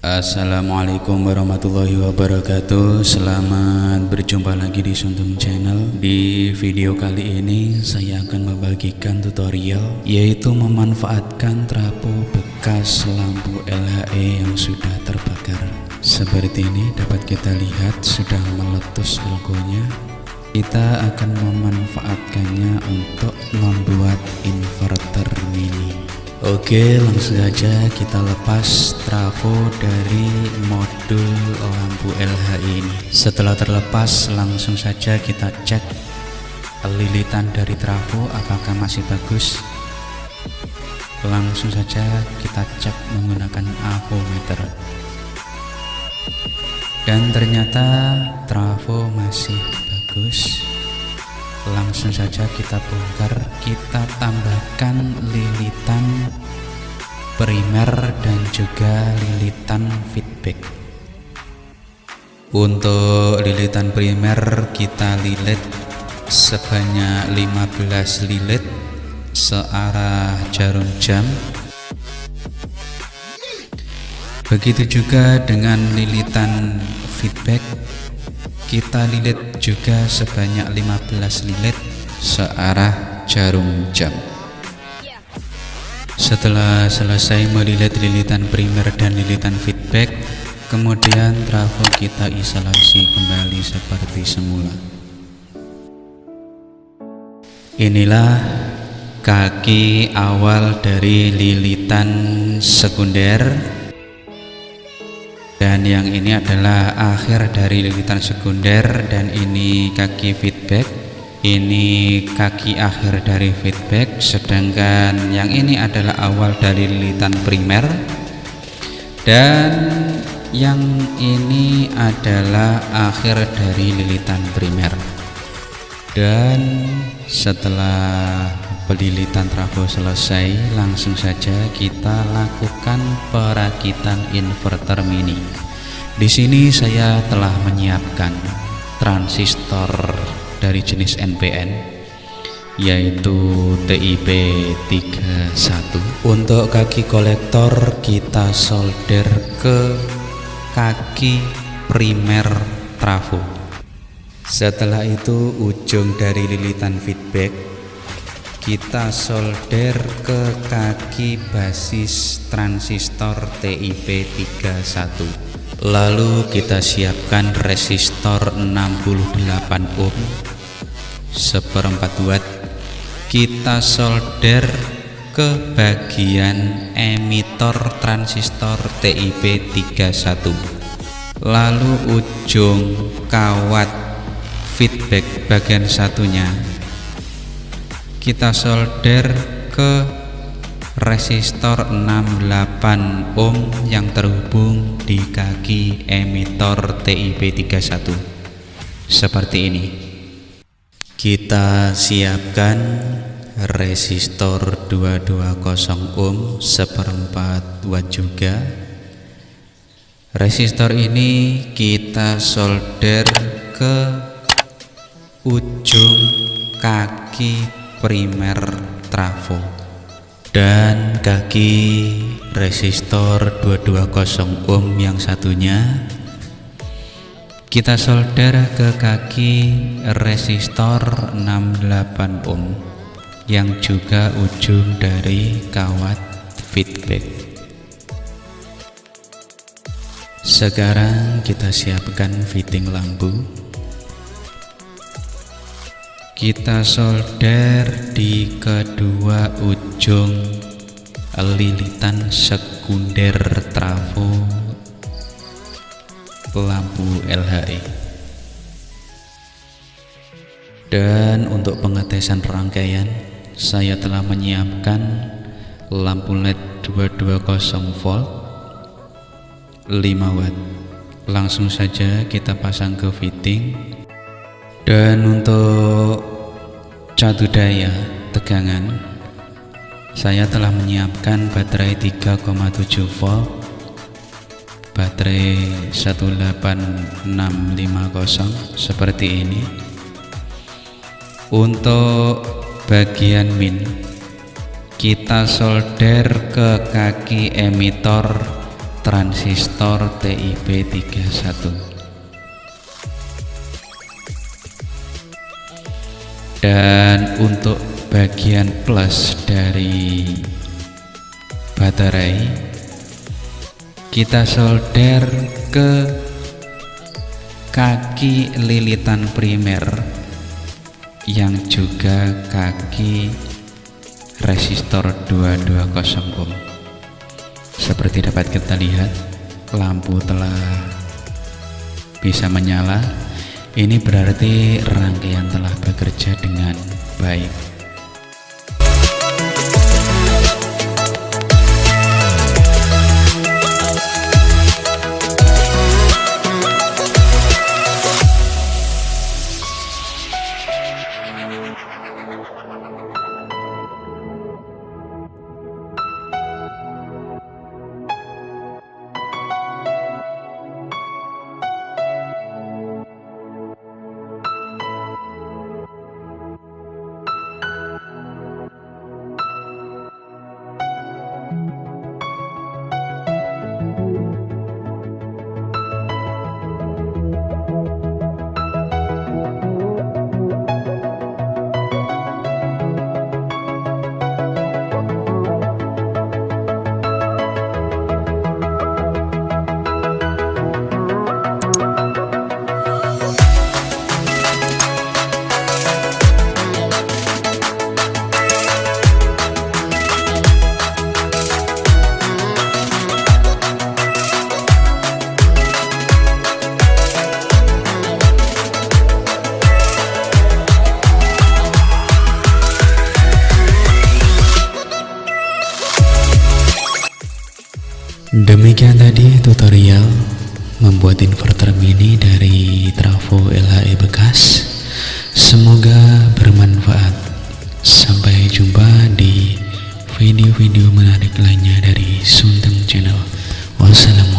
Assalamualaikum warahmatullahi wabarakatuh. Selamat berjumpa lagi di Suntum Channel. Di video kali ini saya akan membagikan tutorial, yaitu memanfaatkan trafo bekas lampu LHE yang sudah terbakar. Seperti ini dapat kita lihat sudah meletus logonya. Kita akan memanfaatkannya untuk membuat inverter mini. Oke, langsung saja kita lepas trafo dari modul lampu LHE ini. Setelah terlepas, langsung saja kita cek lilitan dari trafo apakah masih bagus. Langsung saja kita cek menggunakan avometer. Dan ternyata trafo masih bagus. Langsung saja kita bongkar, kita tambahkan lilitan primer dan juga lilitan feedback. Untuk lilitan primer kita lilit sebanyak 15 lilit searah jarum jam. Begitu juga dengan lilitan feedback, kita lilit juga sebanyak 15 lilit searah jarum jam. Setelah selesai melilit lilitan primer dan lilitan feedback, kemudian trafo kita isolasi kembali seperti semula. Inilah kaki awal dari lilitan sekunder. Dan yang ini adalah akhir dari lilitan sekunder, dan ini kaki feedback, ini kaki akhir dari feedback, sedangkan yang ini adalah awal dari lilitan primer, dan yang ini adalah akhir dari lilitan primer. Dan setelah pelilitan trafo selesai, langsung saja kita lakukan perakitan inverter mini. Di sini saya telah menyiapkan transistor dari jenis NPN, yaitu TIP31. Untuk kaki kolektor kita solder ke kaki primer trafo. Setelah itu ujung dari lilitan feedback kita solder ke kaki basis transistor TIP31. Lalu kita siapkan resistor 68 ohm 1/4 watt. Kita solder ke bagian emitor transistor TIP31. Lalu ujung kawat feedback bagian satunya kita solder ke resistor 68 ohm yang terhubung di kaki emitor TIP31 seperti ini. Kita siapkan resistor 220 ohm 1/4 watt juga. Resistor ini kita solder ke ujung kaki primer trafo, dan kaki resistor 220 ohm yang satunya kita solder ke kaki resistor 68 ohm yang juga ujung dari kawat feedback. Sekarang kita siapkan fitting lampu. Kita solder di kedua ujung lilitan sekunder trafo lampu LHE. Dan untuk pengetesan rangkaian, saya telah menyiapkan lampu LED 220 volt 5 watt. Langsung saja kita pasang ke fitting. Dan untuk cadu daya tegangan, saya telah menyiapkan baterai 3,7 volt, baterai 18650 seperti ini. Untuk bagian min, kita solder ke kaki emitor transistor TIB31. Dan untuk bagian plus dari baterai kita solder ke kaki lilitan primer yang juga kaki resistor 220 ohm. Seperti dapat kita lihat, lampu telah bisa menyala. Ini berarti rangkaian telah bekerja dengan baik. Demikian tadi tutorial membuat inverter mini dari trafo LHE bekas. Semoga bermanfaat. Sampai jumpa di video-video menarik lainnya dari Suntem Channel. Wassalamualaikum.